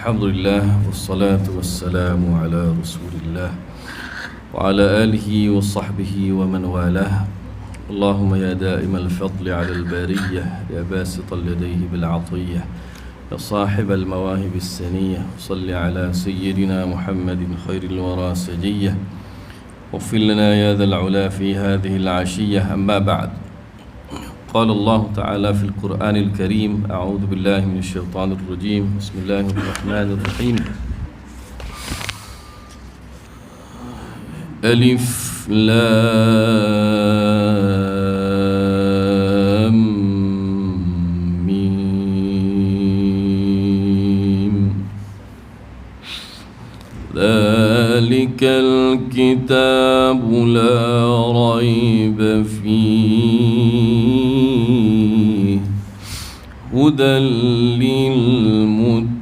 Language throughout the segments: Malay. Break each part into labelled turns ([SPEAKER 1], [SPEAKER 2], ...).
[SPEAKER 1] Alhamdulillah wassalatu wassalamu ala Rasulillah wa ala alihi wa sahbihi wa man walah. Allahumma ya da'imal fadli ala al-bariyah ya basital yadayhi bil 'atiyah ya sahibal mawahib as-saniyah salli ala sayyidina Muhammadin khairil wara sajiyah waghfir lana ya dhal 'ula fi hadhihi al-'ashiyyah amma ba'd. قال الله تعالى في القرآن الكريم أعوذ بالله من الشيطان الرجيم بسم الله الرحمن الرحيم ألف لام ميم ذلك الكتاب لا ريب فيه هدى للمتقين.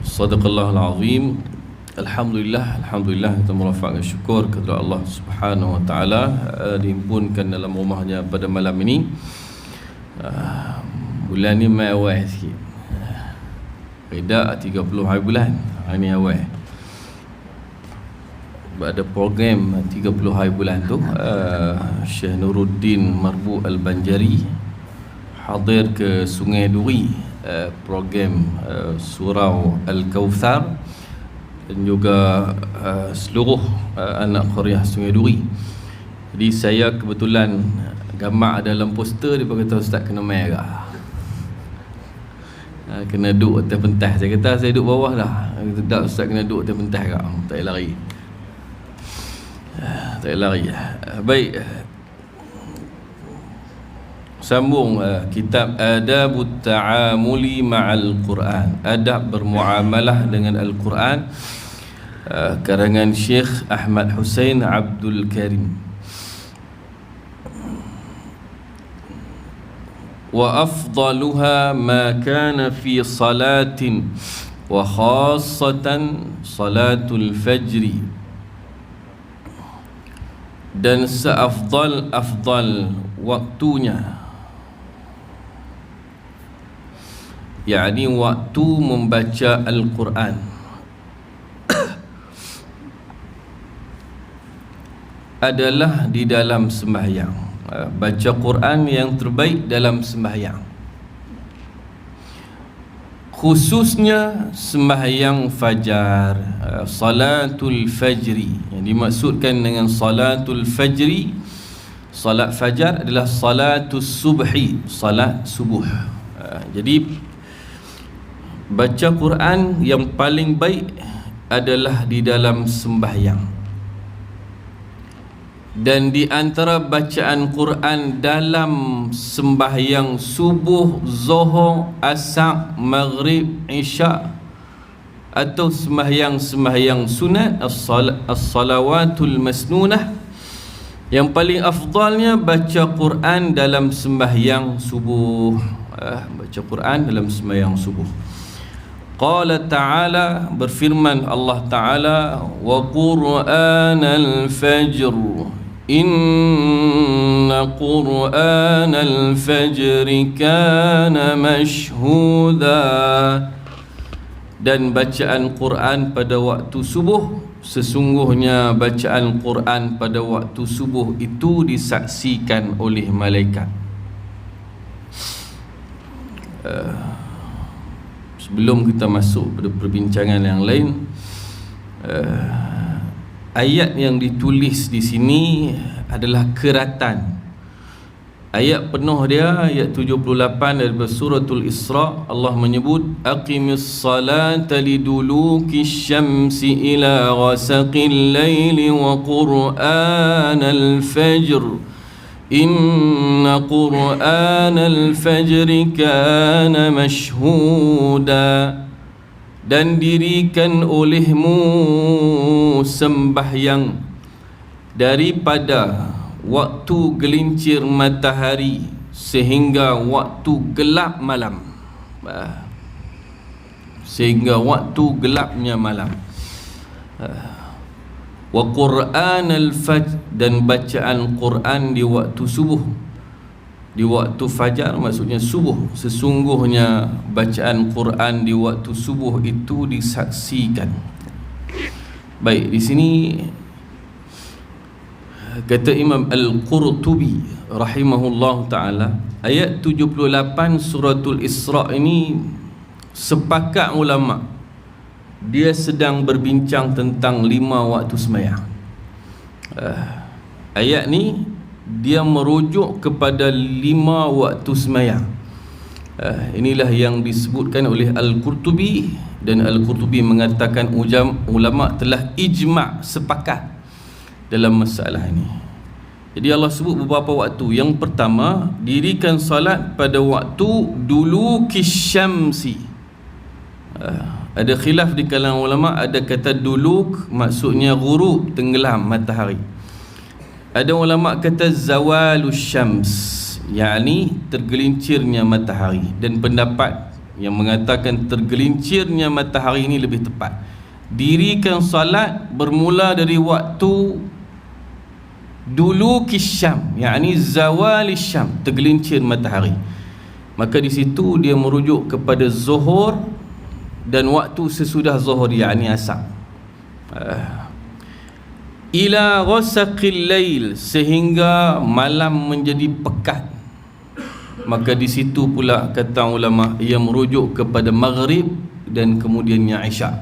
[SPEAKER 1] صدق الله العظيم. Alhamdulillah kita merafakkan syukur kepada Allah Subhanahu wa taala diimpunkan dalam rumahnya pada malam ini. Bulan ni mai awal sikit. Reda 30 hari bulan. Hari ni awal. Ada program 30 hari bulan tu, Syekh Nuruddin Marbu Al-Banjari hadir ke Sungai Duri, program Surau Al-Kauthar, dan juga seluruh anak qaryah Sungai Duri. Jadi saya kebetulan gambar dalam poster, dia kata ustaz kena merah, kena duduk atas pentas. Saya kata saya duduk bawah dah. Tak, ustaz kena duduk atas pentas kak. Tak payah lari. Baik, sambung kitab Adabut Ta'amuli Ma'al Quran, adab bermuamalah dengan Al-Quran, karangan Syekh Ahmad Hussein Abdul Karim. Wa afdaluha ma kana fi salatin wa khassatan salatul fajri, dan seafdal waktunya, yakni waktu membaca Al-Quran, adalah di dalam sembahyang. Baca Quran yang terbaik dalam sembahyang, khususnya sembahyang fajar, salatul fajri. Yang dimaksudkan dengan salatul fajri, salat fajar, adalah salatul subhi, salat subuh. Jadi baca Quran yang paling baik adalah di dalam sembahyang. Dan di antara bacaan Quran dalam sembahyang subuh, zuhur, asar, maghrib, isya, atau sembahyang sunat, as-salawatul masnunah, yang paling afdalnya baca Quran dalam sembahyang subuh. Baca Quran dalam sembahyang subuh. Qala ta'ala, berfirman Allah Ta'ala, wa Qur'anal fajr, inna Qur'anal fajri kana mashhuda, dan bacaan Quran pada waktu subuh, sesungguhnya bacaan Quran pada waktu subuh itu disaksikan oleh malaikat. Sebelum kita masuk pada perbincangan yang lain, ayat yang ditulis di sini adalah keratan. Ayat penuh dia, ayat 78 daripada suratul Isra. Allah menyebut aqimis salata liduluki syamsi ila ghasaqil laili wa qur'anal fajr, inna qur'anal fajri kana mashhuda, dan dirikan olehmu sembahyang daripada waktu gelincir matahari sehingga waktu gelap malam, sehingga waktu gelapnya malam. Wa Qur'anal fajr, dan bacaan Quran di waktu subuh. di waktu fajar maksudnya subuh. Sesungguhnya bacaan Quran di waktu subuh itu disaksikan. Baik, di sini kata Imam Al-Qurtubi rahimahullah ta'ala, ayat 78 suratul Isra ini sepakat ulama dia sedang berbincang tentang 5 waktu sembahyang. Ayat ni dia merujuk kepada 5 waktu sembahyang. Inilah yang disebutkan oleh Al-Qurtubi, dan Al-Qurtubi mengatakan ulama telah ijma' sepakat dalam masalah ini. Jadi Allah sebut beberapa waktu. Yang pertama, dirikan salat pada waktu duluki syamsi. Ada khilaf di kalangan ulama, ada kata duluk maksudnya ghurub, tenggelam matahari. Ada ulama kata zawalus syams, yakni tergelincirnya matahari, dan pendapat yang mengatakan tergelincirnya matahari ini lebih tepat. Dirikan salat bermula dari waktu duluki syam, yakni zawalis syam, tergelincir matahari. Maka di situ dia merujuk kepada zuhur dan waktu sesudah zuhur, yakni asar. Ila ghasaqil lail, sehingga malam menjadi pekat. Maka di situ pula kata ulama ia merujuk kepada maghrib dan kemudiannya isyak.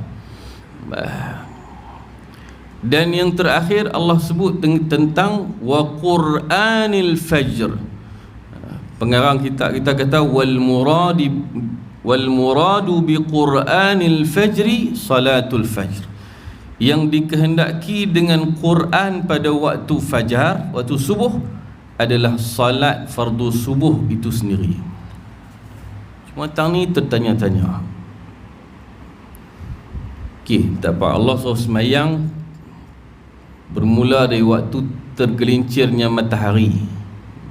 [SPEAKER 1] Dan yang terakhir Allah sebut tentang wa Qur'anil fajr. Pengarang kita kata wal muradu bi Qur'anil fajri salatul fajr. Yang dikehendaki dengan Quran pada waktu fajar, waktu subuh, adalah salat fardu subuh itu sendiri. Cuma tang ni tertanya-tanya. Okey, tak apa, Allah suruh sembahyang bermula dari waktu tergelincirnya matahari.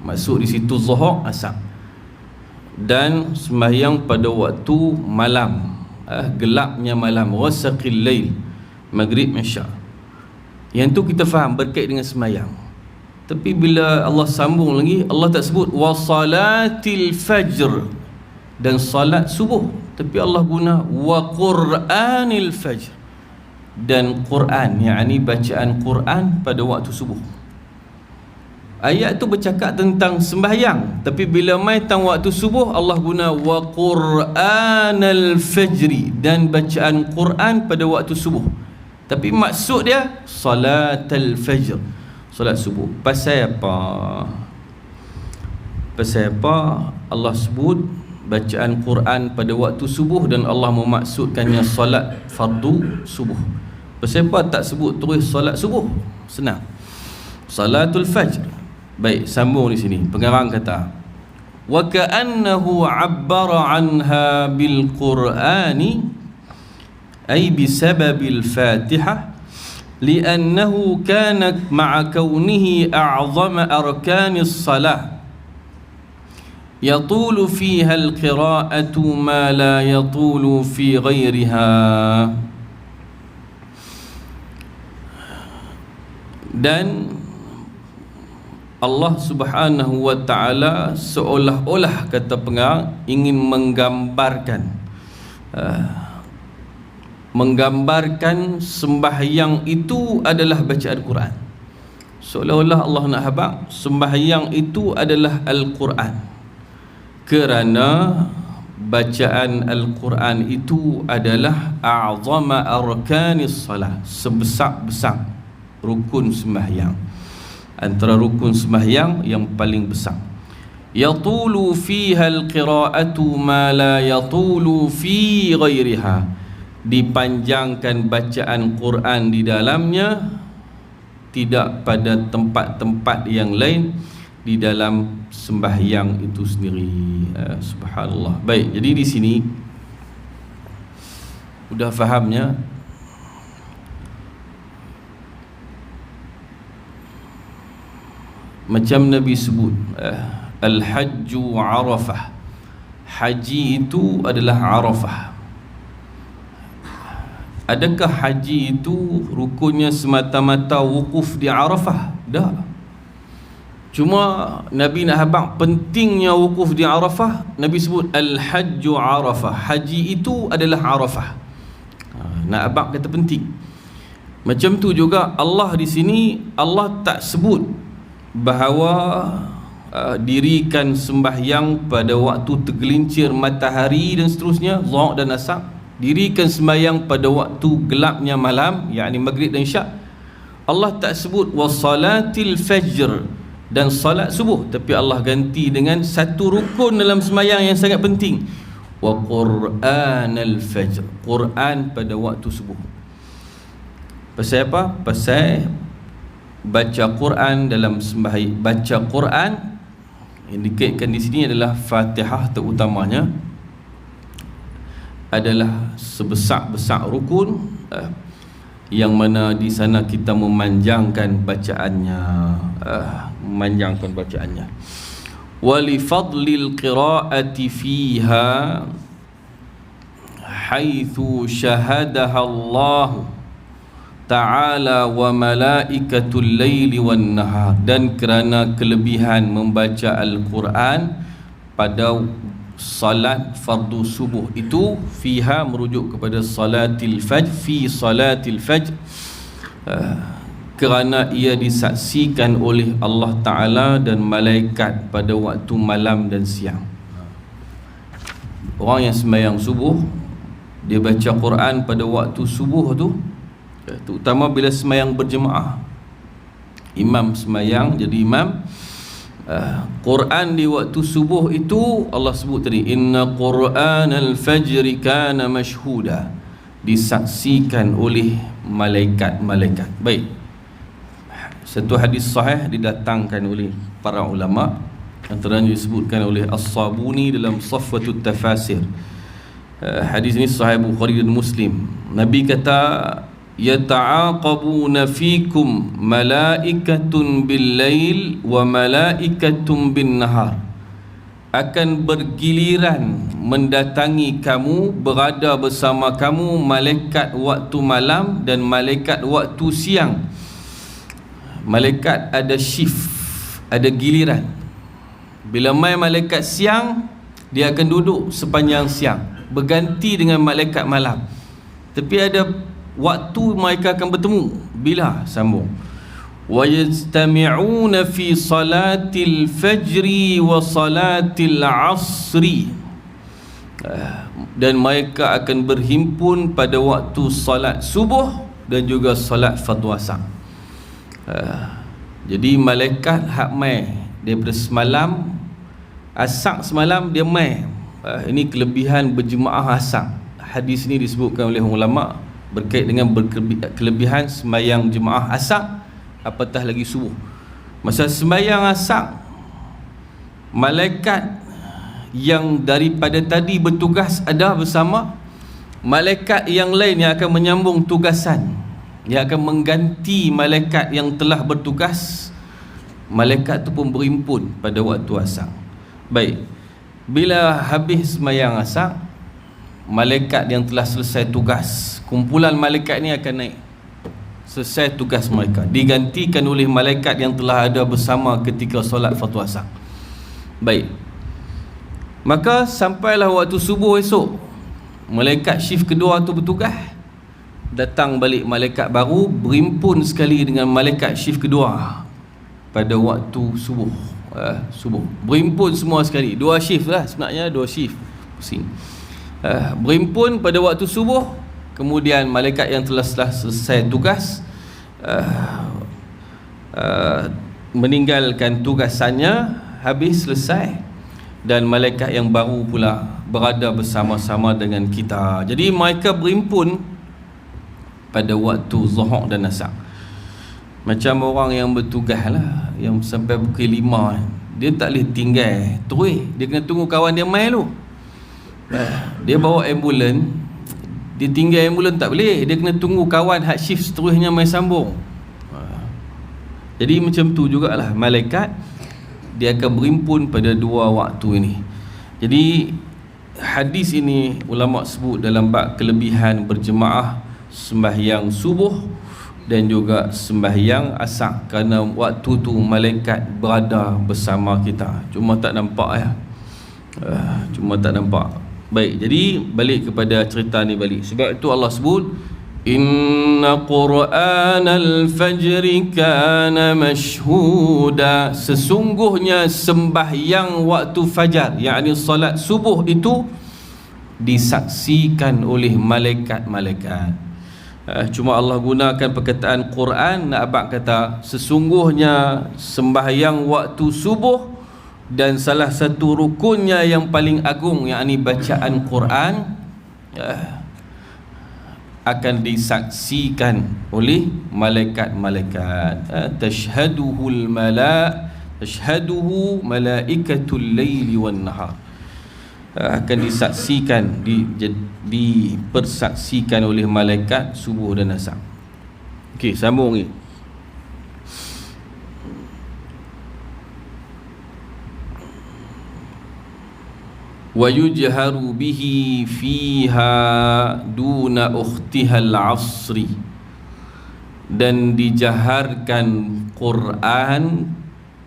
[SPEAKER 1] Maksud di situ zuhur, asar. Dan sembahyang pada waktu malam, gelapnya malam, ghasaqil lail, maghrib, isyak. Yang tu kita faham berkait dengan sembahyang. Tapi bila Allah sambung lagi, Allah tak sebut wasalatil fajr dan salat subuh, tapi Allah guna wa Qur'anil fajr dan Quran, yakni bacaan Quran pada waktu subuh. Ayat tu bercakap tentang sembahyang, tapi bila mai tentang waktu subuh, Allah guna wa Qur'anal fajri dan bacaan Quran pada waktu subuh. Tapi maksud dia salatul fajr, solat subuh. Pasal apa? Pasal apa Allah sebut bacaan Quran pada waktu subuh dan Allah memaksudkannya solat fardu subuh? Pasal apa tak sebut terus solat subuh? Senang, salatul fajr. Baik, sambung di sini. Pengarang kata wa ka'annahu 'abbara 'anha bil Qur'ani ay bisababil Fatihah لأنه كان مع كونه أعظم أركان الصلاة يطول فيها القراءة ما لا يطول في غيرها. Dan Allah subhanahu wa ta'ala seolah-olah, kata pengarang, ingin menggambarkan sembahyang itu adalah bacaan Quran. Seolah-olah Allah nak habaq sembahyang itu adalah Al-Quran, kerana bacaan Al-Quran itu adalah a'zama arkanis salah, sebesar-besar rukun sembahyang, antara rukun sembahyang yang paling besar. Yatulu fiha al-qira'atu ma la yatulu fi ghairiha, dipanjangkan bacaan Quran di dalamnya tidak pada tempat-tempat yang lain di dalam sembahyang itu sendiri. Subhanallah. Baik, jadi di sini sudah fahamnya macam Nabi sebut al-hajju arafah, haji itu adalah Arafah. Adakah haji itu rukunnya semata-mata wukuf di Arafah? Tak. Cuma Nabi nak habaq pentingnya wukuf di Arafah, Nabi sebut al-hajju Arafah, haji itu adalah Arafah. Nak habaq kata penting. Macam tu juga Allah di sini, Allah tak sebut bahawa dirikan sembahyang pada waktu tergelincir matahari dan seterusnya, Zuhr dan Asar. Dirikan sembahyang pada waktu gelapnya malam, yakni maghrib dan isyak. Allah tak sebut wassalatil fajr dan salat subuh, tapi Allah ganti dengan satu rukun dalam sembahyang yang sangat penting, wa Qur'anal fajr, Quran pada waktu subuh. Pasal apa? Pasal baca Quran dalam sembahyang. Baca Quran yang dikaitkan di sini adalah Fatihah, terutamanya adalah sebesar-besar rukun, yang mana di sana kita memanjangkan bacaannya, wali fadlil qiraati fiha haitsu syahadaha Allah ta'ala wa malaikatul laili wan nahar, dan kerana kelebihan membaca Al-Quran pada salat fardu subuh itu, fiha merujuk kepada salatil fajr, fi salatil fajr, kerana ia disaksikan oleh Allah Ta'ala dan malaikat pada waktu malam dan siang. Orang yang sembahyang subuh, dia baca Quran pada waktu subuh tu, terutama bila sembahyang berjemaah, imam sembahyang jadi imam, Quran di waktu subuh itu Allah sebut tadi, inna Qur'anal fajri kana mashhuda, disaksikan oleh malaikat-malaikat. Baik, satu hadis sahih didatangkan oleh para ulama, antaranya disebutkan oleh As-Sabuni dalam Safwatut Tafasir. Hadis ini sahih Bukhari dan Muslim. Nabi kata, yata'aqabuna fikum malaikatun bil-lail wa malaikatun bin-nahar, akan bergiliran mendatangi kamu, berada bersama kamu malaikat waktu malam dan malaikat waktu siang. Malaikat ada shift, ada giliran. Bila mai malaikat siang, dia akan duduk sepanjang siang, berganti dengan malaikat malam. Tapi ada waktu mereka akan bertemu, bila sambung, wa yajtami'una fi salatil fajri wa salatil asri, dan mereka akan berhimpun pada waktu salat subuh dan juga salat fardu asar. Jadi malaikat hak mai daripada semalam, asar semalam dia mai. Ini kelebihan berjemaah asar. Hadis ini disebutkan oleh ulama berkait dengan kelebihan sembahyang jemaah asar, apatah lagi subuh. Masa sembahyang asar, malaikat yang daripada tadi bertugas ada bersama malaikat yang lain yang akan menyambung tugasan, yang akan mengganti malaikat yang telah bertugas. Malaikat itu pun berimpun pada waktu asar. Baik, bila habis sembahyang asar, malaikat yang telah selesai tugas, kumpulan malaikat ni akan naik, selesai tugas mereka, digantikan oleh malaikat yang telah ada bersama ketika solat fardu asar. Baik, maka sampailah waktu subuh esok, malaikat shift kedua tu bertugas, datang balik malaikat baru, berimpun sekali dengan malaikat shift kedua pada waktu subuh. Subuh berimpun semua sekali, dua shift lah sebenarnya, dua shift pusing. Berimpun pada waktu subuh, kemudian malaikat yang telah selesai tugas meninggalkan tugasannya, habis selesai, dan malaikat yang baru pula berada bersama-sama dengan kita. Jadi mereka berimpun pada waktu Zuhur dan Asar. Macam orang yang bertugas lah, yang sampai pukul 5, dia tak boleh tinggal terus, dia kena tunggu kawan dia mai dulu. Dia bawa ambulan, dia tinggal ambulan tak boleh, dia kena tunggu kawan hak shift seterusnya mai sambung. Jadi macam tu jugalah malaikat, dia akan berimpun pada dua waktu ini. Jadi hadis ini ulama sebut dalam bab kelebihan berjemaah sembahyang subuh dan juga sembahyang asar, kerana waktu tu malaikat berada bersama kita, cuma tak nampak ya. Cuma tak nampak. Baik, jadi balik kepada cerita ni balik. Sebab itu Allah sebut inna Qur'anal fajri kana mashhuda, sesungguhnya sembahyang waktu fajar, yakni salat subuh itu disaksikan oleh malaikat-malaikat. Cuma Allah gunakan perkataan Quran, nak abang kata sesungguhnya sembahyang waktu subuh dan salah satu rukunnya yang paling agung, yakni bacaan Quran, akan disaksikan oleh malaikat-malaikat. Tashhaduhu malaikatul laili wan nahar, akan disaksikan, dipersaksikan oleh malaikat subuh dan asar. Okey, sambung ni. Wa yujharu bihi fiha duna ukhtiha al-'asri, dan dijaharkan Quran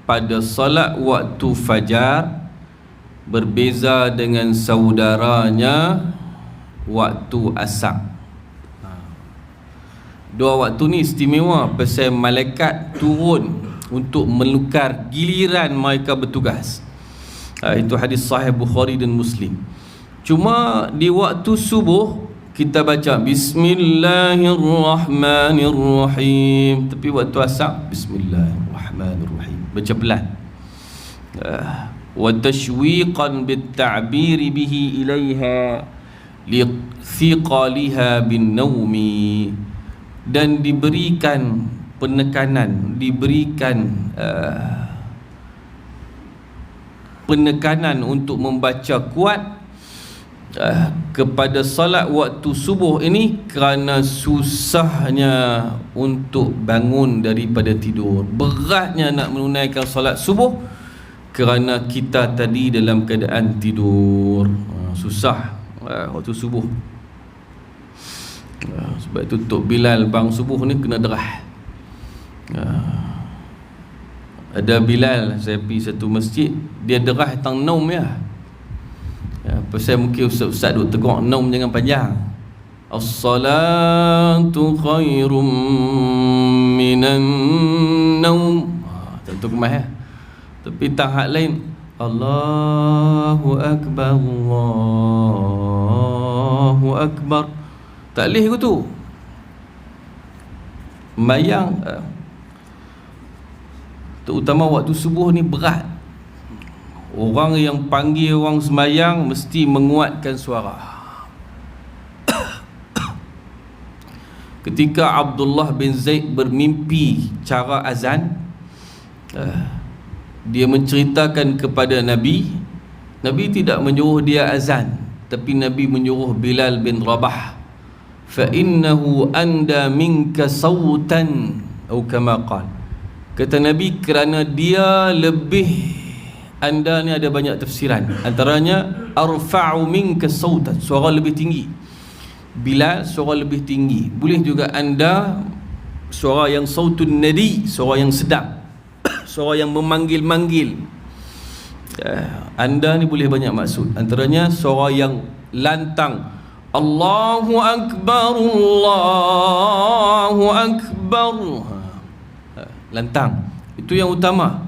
[SPEAKER 1] pada salat waktu fajar berbeza dengan saudaranya waktu asar. Dua waktu ni istimewa pasal malaikat turun untuk menukar giliran mereka bertugas. Itu hadis sahih Bukhari dan Muslim. Cuma di waktu subuh kita baca Bismillahirrahmanirrahim, tapi waktu asar Bismillahirrahmanirrahim, baca pelan. Wa tashwiqan bit ta'bir bihi ilaiha li thiqaliha bin naumi, dan diberikan penekanan, penekanan untuk membaca kuat kepada salat waktu subuh ini, kerana susahnya untuk bangun daripada tidur, beratnya nak menunaikan salat subuh kerana kita tadi dalam keadaan tidur. Susah waktu subuh. Sebab itu Tok Bilal bang subuh ni kena derah. Ada Bilal, saya pergi satu masjid, dia derah tang naum ya. Pasal mungkin ustaz-ustaz duk tegur naum jangan panjang. As-salatu khairum minan naum. Tentu kemas ya. Tapi tak hak lain, Allahu Akbar, Allahu Akbar, tak boleh ke tu. Mayang, terutama waktu subuh ni berat. Orang yang panggil orang semayang mesti menguatkan suara. Ketika Abdullah bin Zaid bermimpi cara azan, dia menceritakan kepada Nabi. Nabi tidak menyuruh dia azan, tapi Nabi menyuruh Bilal bin Rabah, fa innahu anda minka sautan, atau kama qala. Kata Nabi, kerana dia lebih, anda ni ada banyak tafsiran, antaranya arfa'u minka sautan, suara lebih tinggi. Bilal suara lebih tinggi. Boleh juga anda suara yang sautun nadi, suara yang sedap, suara yang memanggil-manggil. Anda ni boleh banyak maksud, antaranya suara yang lantang, Allahu Akbar, Allahu Akbar, lantang, itu yang utama.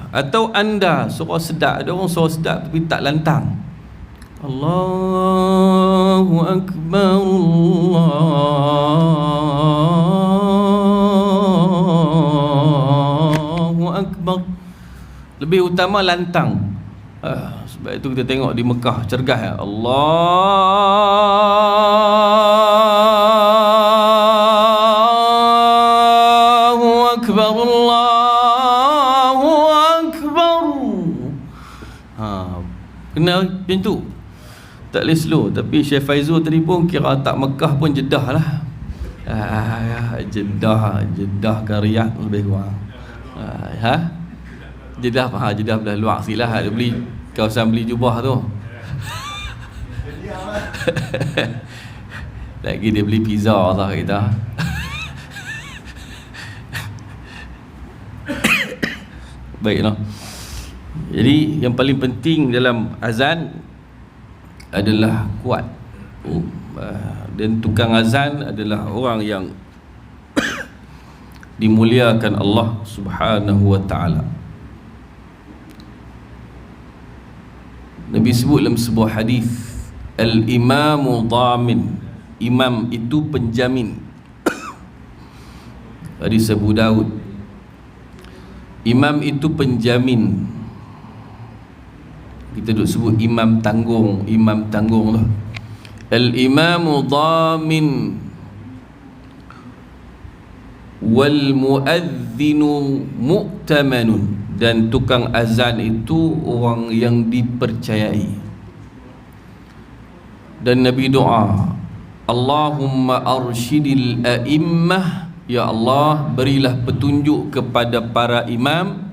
[SPEAKER 1] Atau anda suara sedap, ada orang suara sedap tapi tak lantang, Allahu Akbar, Allahu Akbar, lebih utama lantang. Sebab itu kita tengok di Mekah cergas ya, Allahu Akbar, Allahu Akbar. Kena macam tu, tak boleh slow. Tapi Syekh Faizul tadi pun kira tak Mekah pun Jeddah lah. Jeddah ke Riyadh lebih kurang. Jeddah belah luar silah, dia beli kawasan beli jubah tu. Lagi dia beli pizza lah kita. Baiklah. Jadi yang paling penting dalam azan adalah kuat. Dan tukang azan adalah orang yang dimuliakan Allah Subhanahu wa ta'ala. Nabi sebut dalam sebuah hadis, al-imamu dhamin, imam itu penjamin. Hadis Abu Daud, imam itu penjamin. Kita duk sebut imam tanggung tu. Al-imamu dhamin wal muadzinu mu'tamanun, dan tukang azan itu orang yang dipercayai. Dan Nabi doa, Allahumma arsyidil a'immah, ya Allah berilah petunjuk kepada para imam,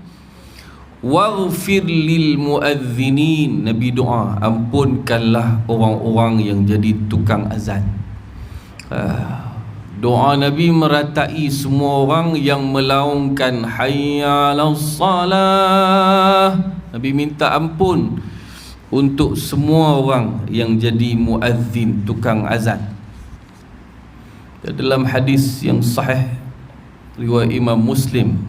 [SPEAKER 1] waghfir lil muadzinin, Nabi doa ampunkanlah orang-orang yang jadi tukang azan. Doa Nabi meratai semua orang yang melaungkan hayya 'alas salah. Nabi minta ampun untuk semua orang yang jadi muazzin, tukang azan. Dalam hadis yang sahih riwayat Imam Muslim,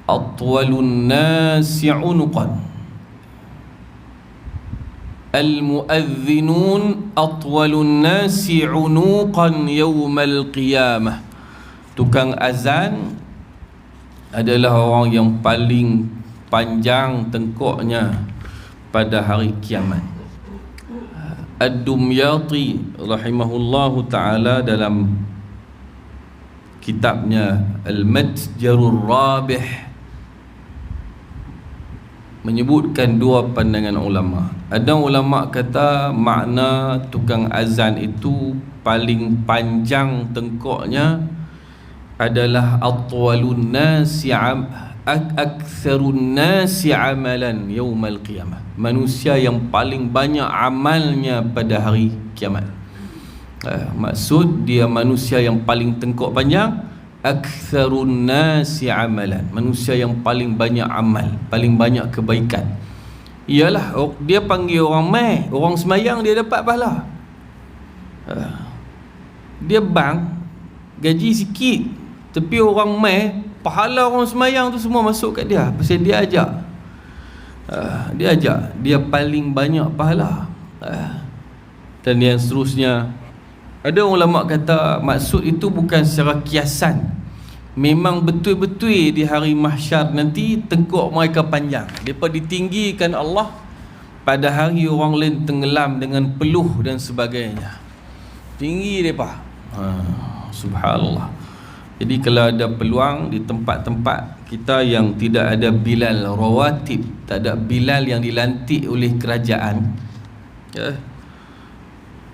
[SPEAKER 1] atwalun nasi 'unuqan, al-muadzinun atwalun nasi 'unuqan yawmal qiyamah. Tukang azan adalah orang yang paling panjang tengkoknya pada hari kiamat. Ad-Dumyati rahimahullahu ta'ala dalam kitabnya Al-Matjarur Rabih menyebutkan dua pandangan ulama. Ada ulama kata makna tukang azan itu paling panjang tengkoknya adalah atwalun nasi aktsarun nasi amalan yaumal qiyamah, manusia yang paling banyak amalnya pada hari kiamat. Maksud dia manusia yang paling tengkok panjang, aktsarun nasi amalan, manusia yang paling banyak amal, paling banyak kebaikan. Ialah dia panggil orang mai, orang semayang dia dapat pahala. Dia bang gaji sikit, tapi orang mai pahala orang semayang tu semua masuk kat dia, pasal dia ajak. Dia paling banyak pahala. Dan yang seterusnya, ada ulama kata maksud itu bukan secara kiasan, memang betul-betul di hari mahsyar nanti tengkok mereka panjang. Mereka ditinggikan Allah pada hari orang lain tenggelam dengan peluh dan sebagainya. Tinggi mereka. Subhanallah. Jadi kalau ada peluang di tempat-tempat kita yang tidak ada bilal rawatib, tak ada bilal yang dilantik oleh kerajaan,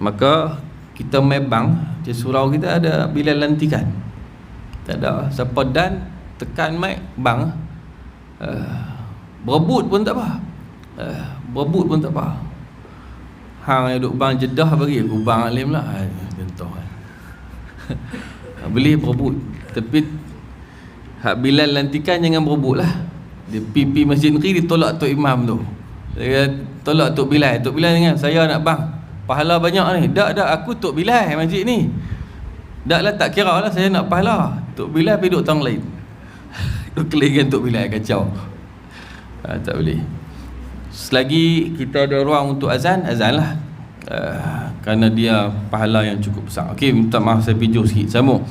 [SPEAKER 1] maka kita memang di surau kita ada bilal lantikan. Tak ada siapa dan tekan mic bang, berebut pun tak apa, berebut pun tak apa. Hang yang duk bang Jeddah bagi aku bang alim lah, contoh boleh berebut, tapi hak bilal lantikan jangan berebut lah. Dia pipi Masjid Negeri, dia tolak Tok Imam tu, dia tolak Tok Bilal. Tok Bilal dengan saya nak bang pahala banyak ni. Dak aku Tok Bilal masjid ni. Dak lah, tak kira lah saya nak pahala. Tok Bilal pergi duduk tang lain. Duk kelingan Tok Bilal kacau. Tak boleh. Selagi kita ada ruang untuk azan, azan lah. Kerana dia pahala yang cukup besar. Okey, minta maaf saya pijuh sikit. Sambung.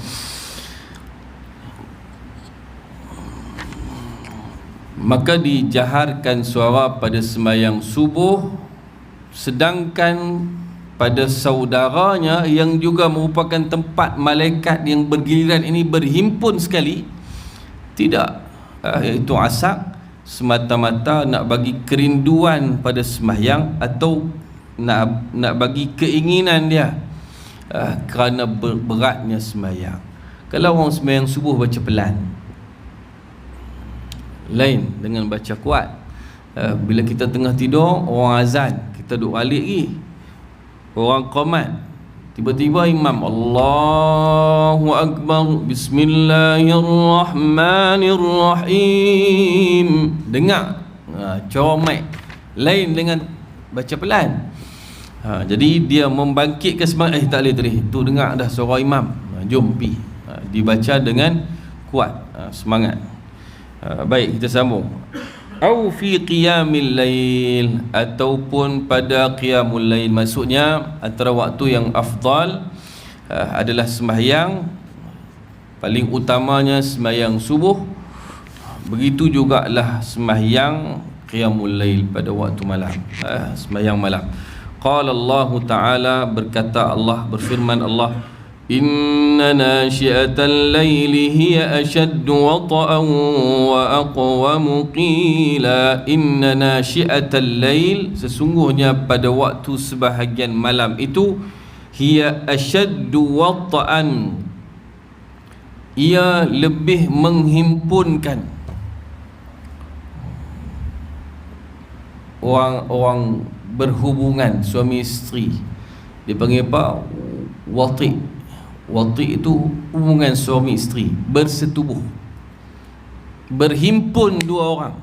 [SPEAKER 1] Maka dijaharkan suara pada sembahyang subuh, sedangkan pada saudaranya yang juga merupakan tempat malaikat yang bergiliran ini berhimpun sekali, tidak, iaitu asar, semata-mata nak bagi kerinduan pada sembahyang atau nak bagi keinginan dia kerana beratnya sembahyang. Kalau orang sembahyang subuh baca pelan, lain dengan baca kuat. Bila kita tengah tidur orang azan, kita duduk balik lagi, orang qomat, Tiba-tiba imam Allahu Akbar, Bismillahirrahmanirrahim. Dengar comel, lain dengan baca pelan. Jadi dia membangkitkan semangat. Tak boleh tadi, tu dengar dah suara imam, jom pi. Dibaca dengan kuat, semangat. Baik, kita sambung. Au fi qiyamil lail, ataupun pada qiyamul lail. Maksudnya antara waktu yang afdal adalah sembahyang, paling utamanya sembahyang subuh. Begitu jugalah sembahyang qiyamul lail pada waktu malam, sembahyang malam. Qala Allah Ta'ala, berkata Allah, berfirman Allah, Inna nashi'atal layli hiya ashaddu wata'an wa aqwamu qila. Inna nashi'atal layl, sesungguhnya pada waktu sebahagian malam itu, hiya ashaddu wata'an, ia lebih menghimpunkan. Orang berhubungan suami isteri, dia panggil apa? Wati'. Wati' itu hubungan suami isteri, bersetubuh, berhimpun dua orang.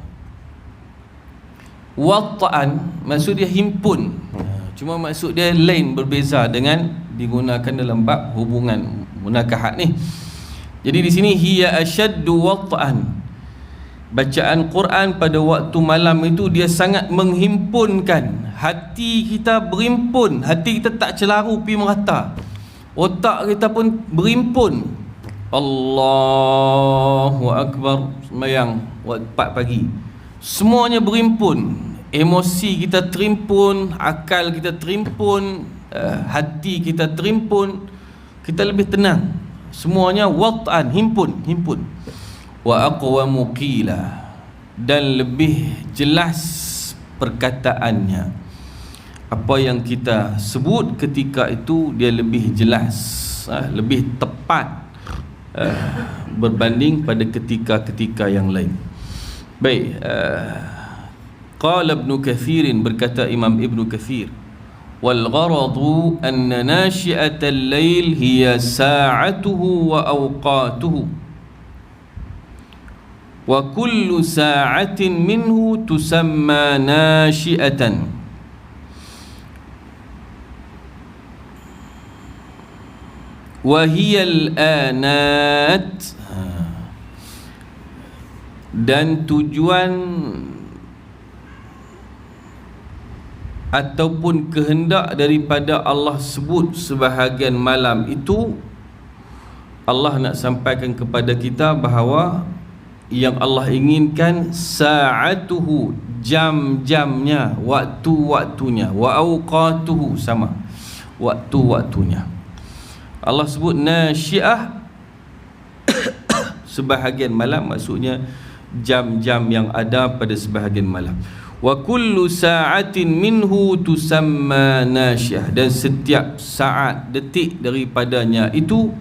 [SPEAKER 1] Wata'an maksud dia himpun, cuma maksud dia lain, berbeza dengan digunakan dalam bab hubungan munakahat ni. Jadi di sini hiya ashaddu wata'an, bacaan Quran pada waktu malam itu dia sangat menghimpunkan. Hati kita berhimpun, hati kita tak celaru pi merata, otak kita pun berimpun. Allahu Akbar, sembahyang waktu 4 pagi, semuanya berimpun. Emosi kita terimpun, akal kita terimpun, hati kita terimpun, kita lebih tenang. Semuanya wat'an, himpun. Wa aqwamu qila, dan lebih jelas perkataannya. Apa yang kita sebut ketika itu dia lebih jelas, lebih tepat berbanding pada ketika-ketika yang lain. Baik, qala Ibn Kathir, berkata Imam Ibn Kathir, wal gharadu anna nashi'atal lail hiya sa'atuhu wa awqatuhu, wa kullu sa'atin minhu tusamma nashi'atan, wahiyal anat, dan tujuan ataupun kehendak daripada Allah sebut sebahagian malam itu, Allah nak sampaikan kepada kita bahawa yang Allah inginkan sa'atuhu, jam-jamnya, waktu-waktunya, wa awqatuhu, sama waktu-waktunya. Allah sebut nasyiah sebahagian malam, maksudnya jam-jam yang ada pada sebahagian malam. Wa kullu sa'atin minhu tusamma nasyiah, dan setiap saat, detik daripadanya itu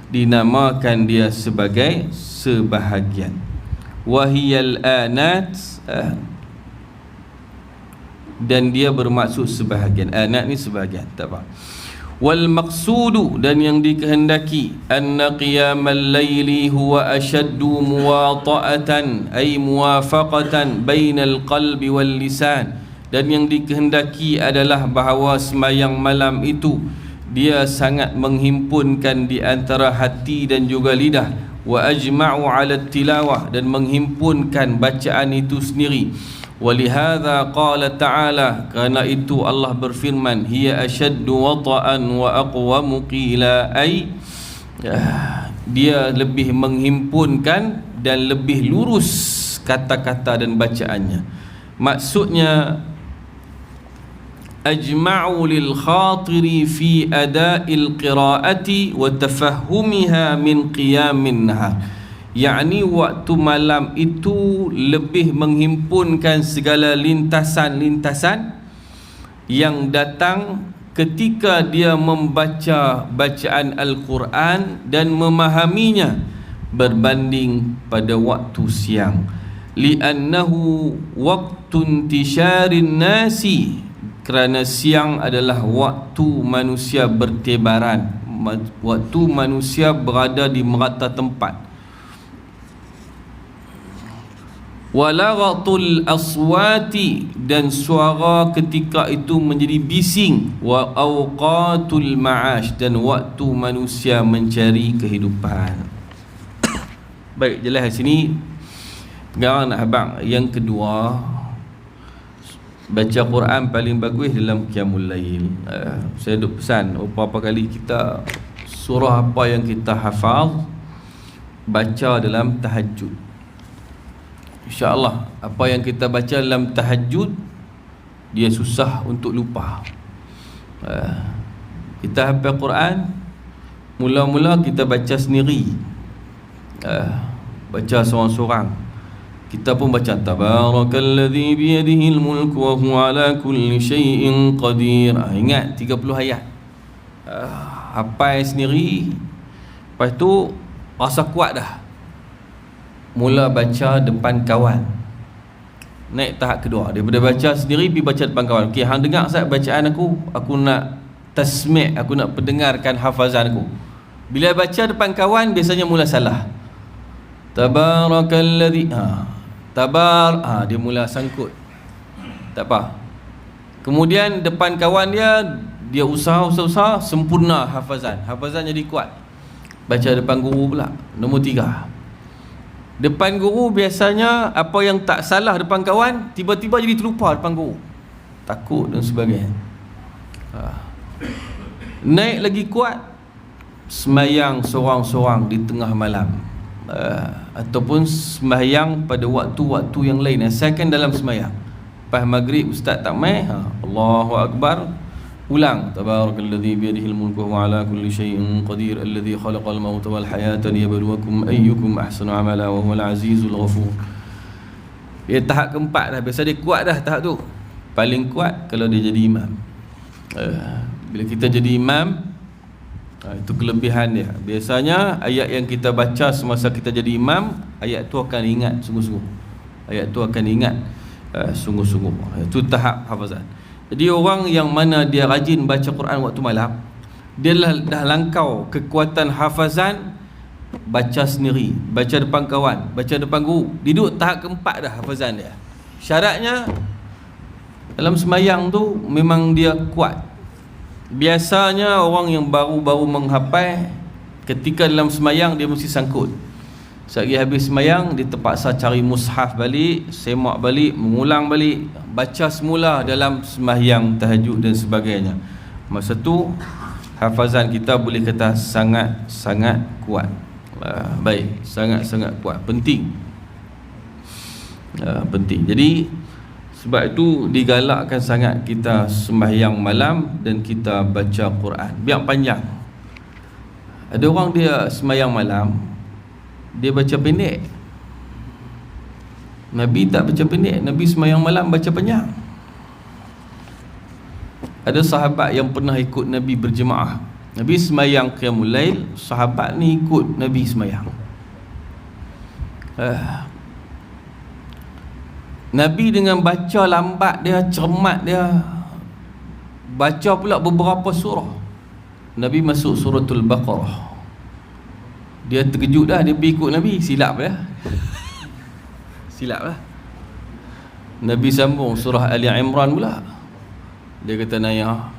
[SPEAKER 1] dinamakan dia sebagai sebahagian. Wahiyal anat, dan dia bermaksud sebahagian. Anat ni sebahagian, tak apa. Wal maqsudu, dan yang dikehendaki, anna qiyamal laili huwa ashaddu muwata'atan, ay muwafaqatan bainal qalbi wal lisan, dan yang dikehendaki adalah bahawa sembahyang malam itu dia sangat menghimpunkan di antara hati dan juga lidah. Wa ajma'u 'ala tilawah, dan menghimpunkan bacaan itu sendiri. Walihadza qala ta'ala, kerana itu Allah berfirman, hiya ashaddu wata'an wa aqwamu qila, ay dia lebih menghimpunkan dan lebih lurus kata-kata dan bacaannya. Maksudnya ajma'u lil khatiri fi ada'il qira'ati wa tafahhumiha min qiyamin nahar, yakni waktu malam itu lebih menghimpunkan segala lintasan-lintasan yang datang ketika dia membaca bacaan Al-Quran dan memahaminya berbanding pada waktu siang. Li'annahu waqtun tisharin nasi, kerana siang adalah waktu manusia bertebaran, waktu manusia berada di merata tempat. Walaghatul aswati, dan suara ketika itu menjadi bising. Wa awqatul ma'ash, dan waktu manusia mencari kehidupan. Baik, jelas di sini. Sekarang nak habang yang kedua, baca Quran paling bagus dalam qiyamul lail. Saya duk pesan beberapa kali, kita surah apa yang kita hafal baca dalam tahajud. InsyaAllah apa yang kita baca dalam tahajud dia susah untuk lupa. Kita hafal Quran, mula-mula kita baca sendiri, baca seorang-seorang. Kita pun baca Tabarakalladzi biyadihil mulku wa huwa ala kulli syai'in qadir. Ingat 30 ayat. Hafal sendiri. Lepas tu rasa kuat dah, mula baca depan kawan. Naik tahap kedua, daripada baca sendiri pergi baca depan kawan. Okey, hang dengar Ustaz bacaan aku nak tasmi', aku nak pendengarkan hafazan aku. Bila baca depan kawan biasanya mula salah. Tabarakalladzi dia mula sangkut. Tak apa. Kemudian depan kawan dia usaha sempurna hafazan jadi kuat. Baca depan guru pula, nombor 3. Depan guru biasanya apa yang tak salah depan kawan tiba-tiba jadi terlupa depan guru, takut dan sebagainya. Naik lagi kuat, semayang seorang-seorang di tengah malam, ataupun semayang pada waktu-waktu yang lain. Asalkan dalam semayang, lepas maghrib ustaz tak mai, Allahu Akbar, ulang Tabarakalladzi biyadihil mulku wa ala kulli syai'in qadir alladzi khalaqal mauta wal hayata liyabluwakum ayyukum ahsanu amala wa huwal azizul ghafur. Dia tahap keempat dah, biasa dia kuat dah tahap tu. Paling kuat kalau dia jadi imam. Bila kita jadi imam, itu kelebihan dia. Biasanya ayat yang kita baca semasa kita jadi imam, ayat tu akan ingat sungguh-sungguh. Ayat tu akan ingat sungguh-sungguh. Itu tahap hafazan. Jadi orang yang mana dia rajin baca Quran waktu malam, dia dah langkau kekuatan hafazan. Baca sendiri, baca depan kawan, baca depan guru, dia duduk tahap keempat dah hafazan dia. Syaratnya dalam semayang tu memang dia kuat. Biasanya orang yang baru-baru menghafal, ketika dalam semayang dia mesti sangkut. Sekali habis semayang dia terpaksa cari mushaf balik, semak balik, mengulang balik, baca semula dalam sembahyang tahajud dan sebagainya. Masa tu hafazan kita boleh kata sangat-sangat kuat. Baik, sangat-sangat kuat, penting. Penting. Jadi sebab itu digalakkan sangat kita sembahyang malam dan kita baca Quran. Biar panjang. Ada orang dia sembahyang malam, dia baca pendek. Nabi tak baca pendek, Nabi sembahyang malam baca panjang. Ada sahabat yang pernah ikut Nabi berjemaah. Nabi sembahyang qiyamul lail, sahabat ni ikut Nabi sembahyang. Nabi dengan baca lambat dia, cermat dia, baca pula beberapa surah. Nabi masuk suratul Baqarah, dia terkejut dah, dia pergi ikut Nabi, silap dah. Silap lah. Nabi sambung surah Ali Imran pula. Dia kata, Naya,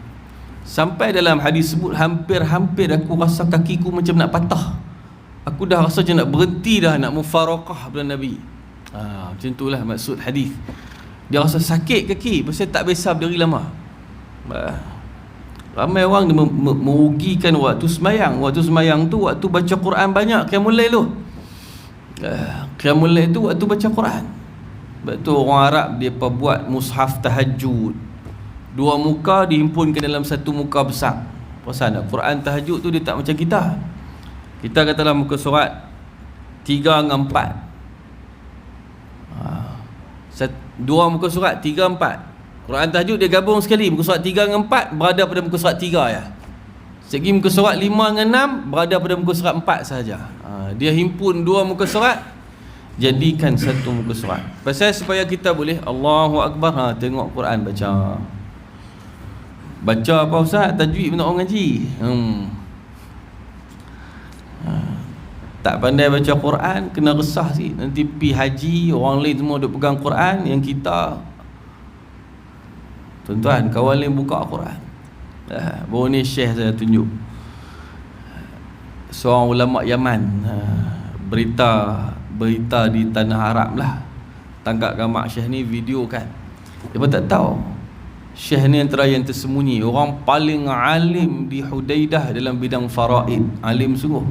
[SPEAKER 1] sampai dalam hadis sebut hampir-hampir aku rasa kakiku macam nak patah. Aku dah rasa macam nak berhenti dah, nak mufaraqah dengan Nabi. Macam itulah maksud hadis. Dia rasa sakit kaki pasal tak biasa berdiri lama. Ramai orang dia merugikan waktu semayang. Waktu semayang tu waktu baca Quran banyak, qiyamul lail tu. Qiyamul lail tu waktu baca Quran. Sebab tu orang Arab dia buat mushaf tahajud. 2 muka dihimpunkan dalam satu muka besar. Perasan tak? Quran tahajud tu dia tak macam kita. Kita katalah muka surat 3 dengan 4. 2 muka surat 3, 4. Quran tahajud dia gabung sekali. Muka surat 3 dengan 4 berada pada muka surat 3 ya. Segi muka surat 5 dengan 6 berada pada muka surat 4 sahaja. Dia himpun 2 muka surat, jadikan satu muka surat. Pasal supaya kita boleh Allahu Akbar, tengok Quran baca. Baca apa ustaz? Tajwid pun tak orang ngaji. Tak pandai baca Quran, kena resah sikit. Nanti pi haji, orang lain semua duk pegang Quran, yang kita, tuan-tuan, kawan lain buka Quran. Baru ni Syekh saya tunjuk, seorang ulama Yaman, berita di tanah Arab lah, tangkap gambar Syekh ni, video kan. Dia pun tak tahu Syekh ni antara yang tersembunyi, orang paling alim di Hudaidah dalam bidang faraid, alim sungguh.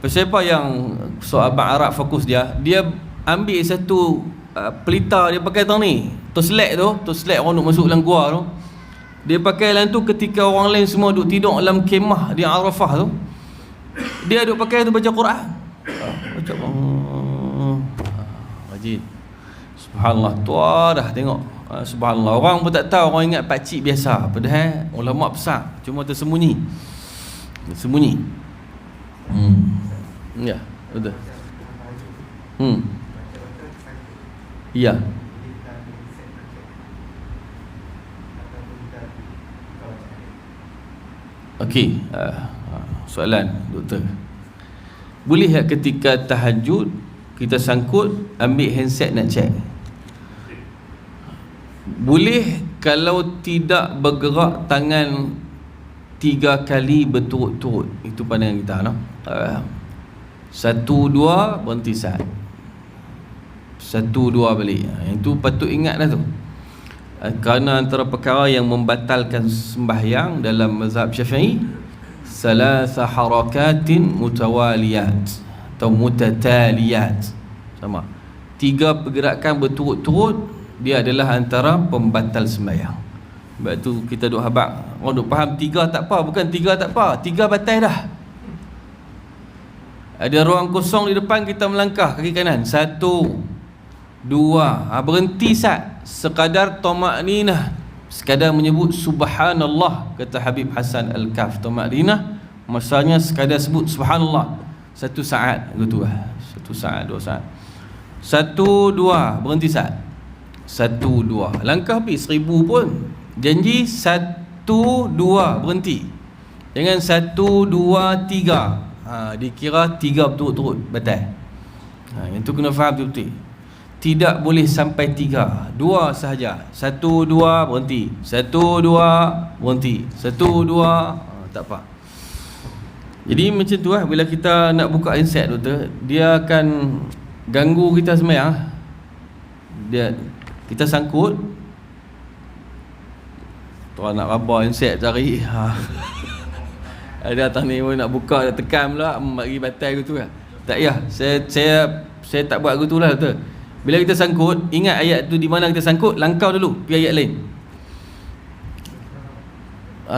[SPEAKER 1] Siapa yang sahabat Arab fokus dia ambil satu pelita, dia pakai tang ni, toslet orang duk masuk dalam gua tu, dia pakai dalam tu ketika orang lain semua duk tidur dalam kemah di Arafah tu, dia duk pakai tu baca Quran. Baca rajin. Subhanallah, tua dah tengok. Subhanallah, orang pun tak tahu, orang ingat pakcik biasa, padahal ulama besar, cuma tersembunyi. Ya, betul. Ya. Okey, soalan doktor. Boleh tak ketika tahajud kita sangkut ambil handset nak check? Boleh kalau tidak bergerak tangan 3 kali berturut-turut. Itu pandangan kita no? 1, 2 berhenti sat, 1, 2 balik. Yang tu patut ingat dah tu, kerana antara perkara yang membatalkan sembahyang dalam mazhab Syafi'i, salasa harakatin mutawaliyat atau mutataliyat, sama 3 pergerakan berturut-turut, dia adalah antara pembatal sembahyang. Sebab tu kita duk habaq, orang duk faham 3 tak apa, bukan 3 tak apa, 3 batal dah. Ada ruang kosong di depan, kita melangkah kaki kanan, 1, 2, berhenti sat, sekadar tamakninah, sekadar menyebut subhanallah, kata Habib Hasan Al-Kaf. Tamakninah masanya sekadar sebut subhanallah 1 saat gitu lah, 1 saat 2 saat, 1, 2 berhenti sat, 1, 2 langkah pergi 1000 pun janji 1, 2 berhenti, jangan 1, 2, 3. Dikira 3 berturut-turut batal. Yang tu kena faham betul-betul. Tidak boleh sampai 3, 2 sahaja. 1, 2 berhenti, 1, 2 berhenti, 1, 2 tak apa. Jadi macam tu lah, bila kita nak buka handset doktor, dia akan ganggu kita sembahyang. Kita sangkut, tuan nak rabah handset cari. Ada atas ni nak buka, dah tekan pula, bagi batal gitu lah. Tak payah, saya tak buat gitu lah doktor. Bila kita sangkut, ingat ayat tu di mana kita sangkut, langkah dulu pergi ayat lain.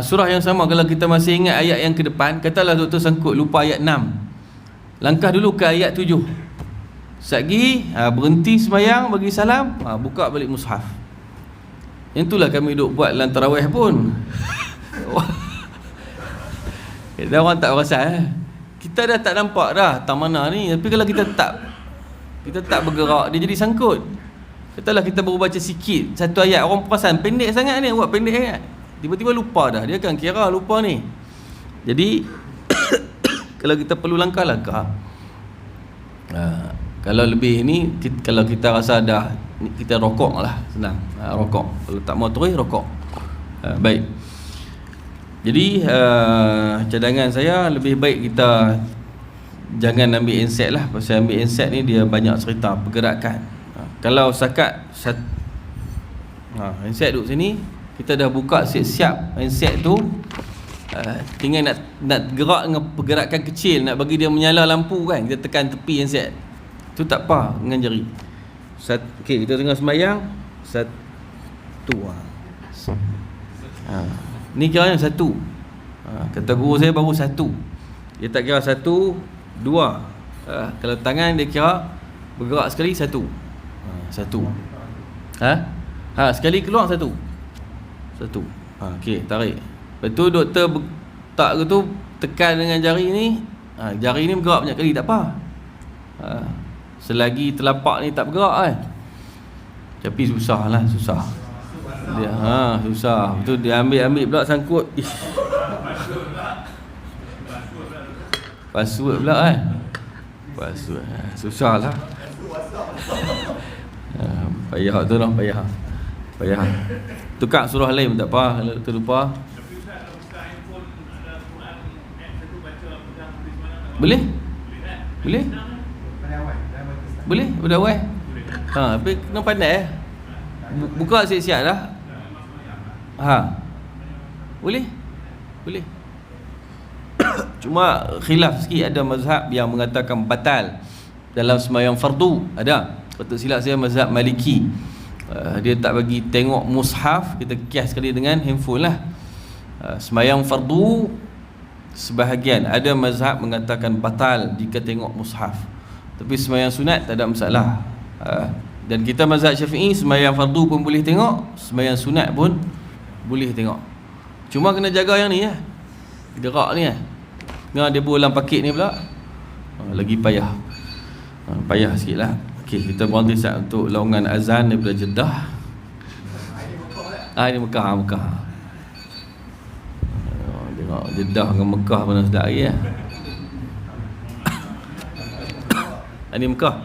[SPEAKER 1] Surah yang sama, kalau kita masih ingat ayat yang ke depan, katalah doktor sangkut lupa ayat 6, langkah dulu ke ayat 7. Satgi berhenti sembahyang, bagi salam, buka balik mushaf. Yang itulah kami duk buat dalam tarawih pun. Dah orang tak perasan, kita dah tak nampak dah tak mana ni, tapi kalau kita tak bergerak, dia jadi sangkut. Katalah kita baru baca sikit satu ayat, orang perasan pendek sangat ni, buat pendek sangat, tiba-tiba lupa dah, dia akan kira lupa ni. Jadi kalau kita perlu langkah-langkah, kalau lebih ni, kalau kita rasa dah, kita rokok lah, senang, rokok. Kalau tak mau terus, rokok. Baik. Jadi cadangan saya, lebih baik kita jangan ambil handset lah. Pasal ambil handset ni dia banyak cerita pergerakan. Kalau sakat handset duduk sini, kita dah buka siap-siap handset tu, tinggal nak gerak dengan pergerakan kecil, nak bagi dia menyala lampu kan, kita tekan tepi handset tu, tak apa dengan jari. Okey, kita tengah sembahyang, 1, ni kiranya 1. Kata guru saya baru 1. Dia tak kira 1, 2. Kalau tangan dia kira bergerak sekali 1. 1. Sekali keluar 1. Okey, tarik. Lepas tu doktor tak gitu, tekan dengan jari ni. Jari ni bergerak banyak kali, tak apa. Selagi telapak ni tak bergerak kan. Tapi susah. Dia susah. Betul, dia ambil pula sangkut. Ish. Password pula kan. Password. Susahlah. Payah tu lah, payah. Tukar surah lain pun tak apa kalau terlupa. Boleh? Boleh? Berdawai? Tapi kena pandai buka siap-siap dah. Boleh? Cuma khilaf sikit, ada mazhab yang mengatakan batal dalam sembahyang fardu. Ada. Patut silap saya mazhab Maliki. Dia tak bagi tengok mushaf, kita kias sekali dengan handphone lah. Sembahyang fardu sebahagian ada mazhab mengatakan batal jika tengok mushaf. Tapi sembahyang sunat tak ada masalah. Dan kita mazhab Syafi'i, sembahyang fardu pun boleh tengok, sembahyang sunat pun boleh tengok. Cuma kena jaga yang ni ya. Gerak ni dia pun dalam pakit ni pula. Lagi payah. Payah sikitlah. Okey, kita berhenti saat untuk laungan azan daripada Jeddah. Ini Mekah. Tengok Jeddah dengan Mekah mana sedap lagi ya. Ini Mekah.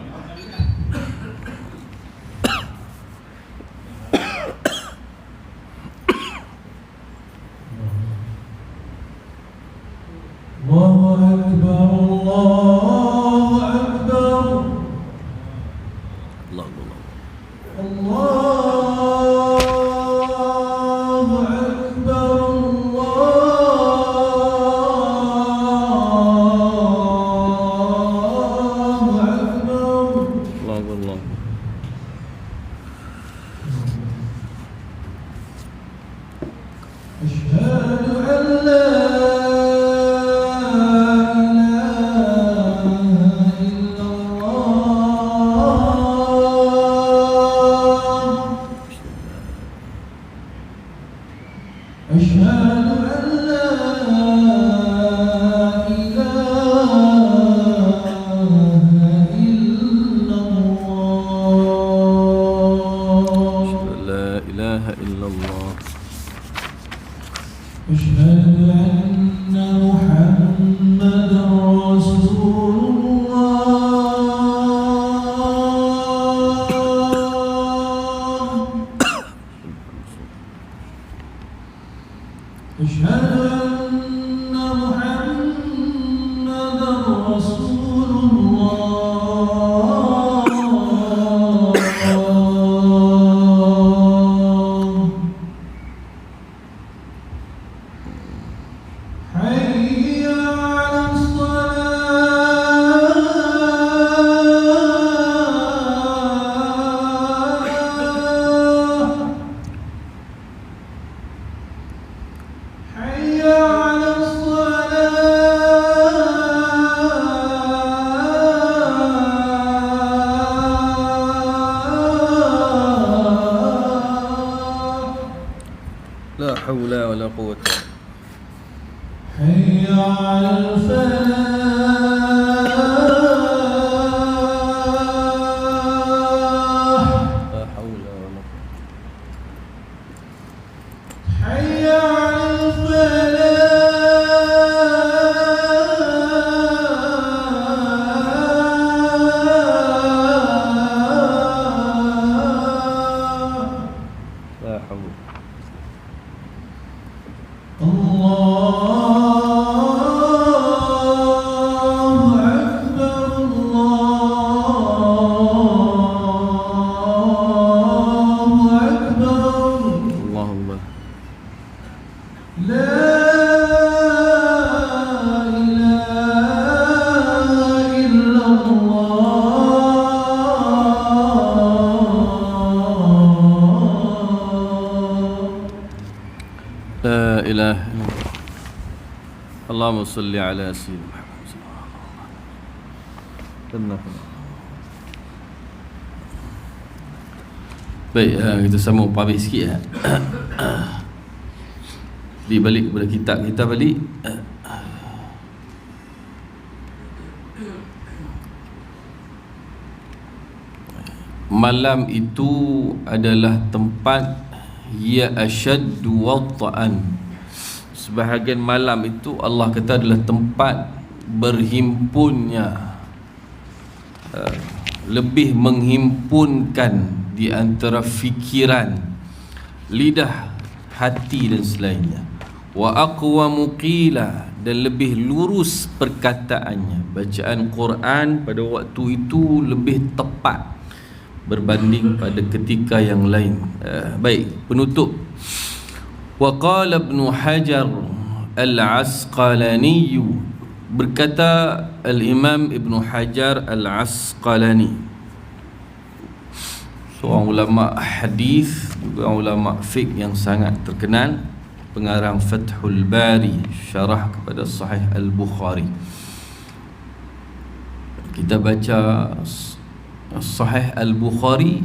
[SPEAKER 1] Allahumma salli ala sayyidina Muhammad. Baik, kita sambung pabrik sikit Di balik kepada kitab kita balik. Malam itu adalah tempat hiya ashaddu wat'an. Sebahagian malam itu Allah kata adalah tempat berhimpunnya, lebih menghimpunkan di antara fikiran, lidah, hati dan selainnya. Wa aqwamu qila, dan lebih lurus perkataannya. Bacaan Quran pada waktu itu lebih tepat berbanding pada ketika yang lain. Baik, penutup. Wa qala Ibnu Hajar Al-Asqalani, berkata Al-Imam Ibnu Hajar Al-Asqalani, seorang ulama hadis, juga ulama fiqh yang sangat terkenal, pengarang Fathul Bari, syarah kepada Sahih Al-Bukhari. Kita baca Sahih Al-Bukhari,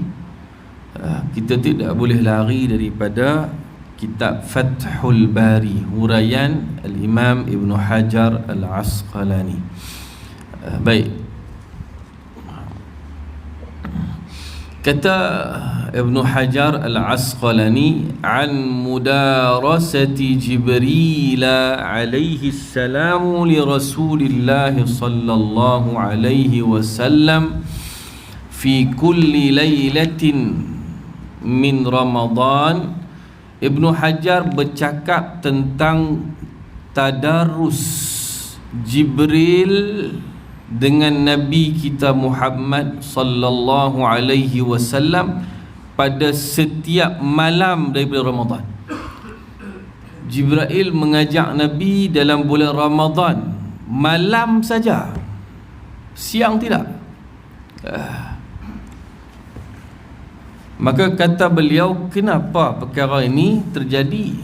[SPEAKER 1] kita tidak boleh lari daripada kitab Fathul Bari, huraian Al-Imam Ibnu Hajar Al-Asqalani. Baik, kata Ibnu Hajar Al-Asqalani, an mudarasati Jibril alaihi salam li Rasulillah sallallahu alaihi wasallam fi kulli lailatin min Ramadan. Ibnu Hajar bercakap tentang tadarus Jibril dengan Nabi kita Muhammad sallallahu alaihi wasallam pada setiap malam daripada Ramadan. Jibril mengajak Nabi dalam bulan Ramadan malam saja, siang tidak. Maka kata beliau, kenapa perkara ini terjadi?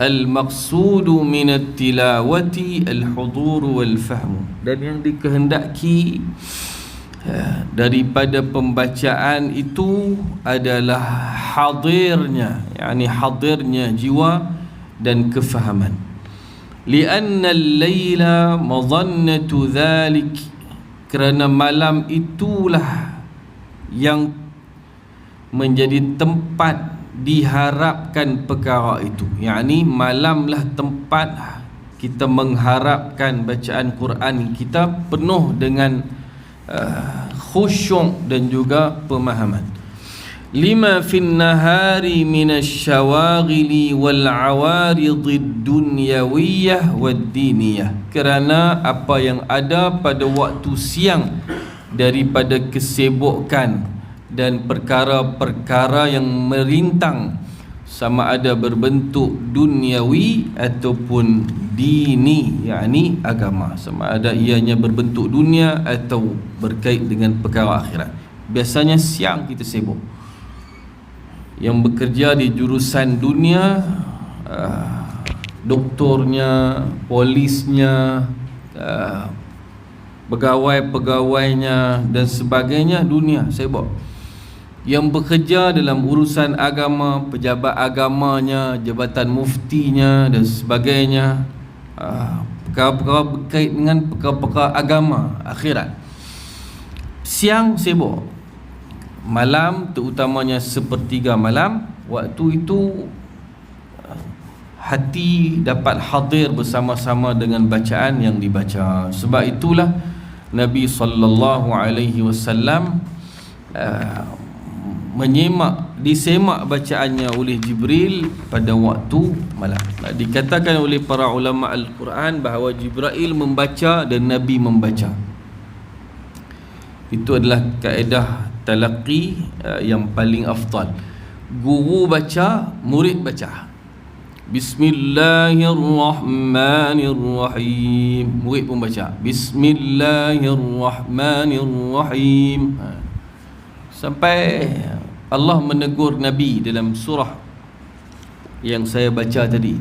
[SPEAKER 1] Al-maqsudu min at-tilawati al-hudur wal-fahm, dan yang dikehendaki daripada pembacaan itu adalah hadirnya, yakni hadirnya jiwa dan kefahaman. Lianna al-laila madhannatu dhalik, kerana malam itulah yang menjadi tempat diharapkan perkara itu. Yakni malamlah tempat kita mengharapkan bacaan Quran kita penuh dengan khusyuk dan juga pemahaman. Lima fin nahari minasyawaghili wal awaridid dunyawiyah wad diniyah, kerana apa yang ada pada waktu siang daripada kesibukan dan perkara-perkara yang merintang, sama ada berbentuk duniawi ataupun dini, yakni agama, sama ada ianya berbentuk dunia atau berkait dengan perkara akhirat. Biasanya siang kita sibuk, yang bekerja di jurusan dunia, doktornya, polisnya, pegawai-pegawainya dan sebagainya, dunia sibuk. Yang bekerja dalam urusan agama, pejabat agamanya, jabatan muftinya dan sebagainya, perkara-perkara berkait dengan perkara-perkara agama, akhirat, siang sibuk. Malam, terutamanya sepertiga malam, waktu itu hati dapat hadir bersama-sama dengan bacaan yang dibaca. Sebab itulah Nabi sallallahu alaihi wasallam disemak bacaannya oleh Jibril pada waktu malam. Dikatakan oleh para ulama Al-Quran bahawa Jibril membaca dan Nabi membaca. Itu adalah kaedah talaqi yang paling afdal. Guru baca, murid baca. Bismillahirrahmanirrahim, murid pun baca Bismillahirrahmanirrahim, sampai Allah menegur Nabi dalam surah yang saya baca tadi.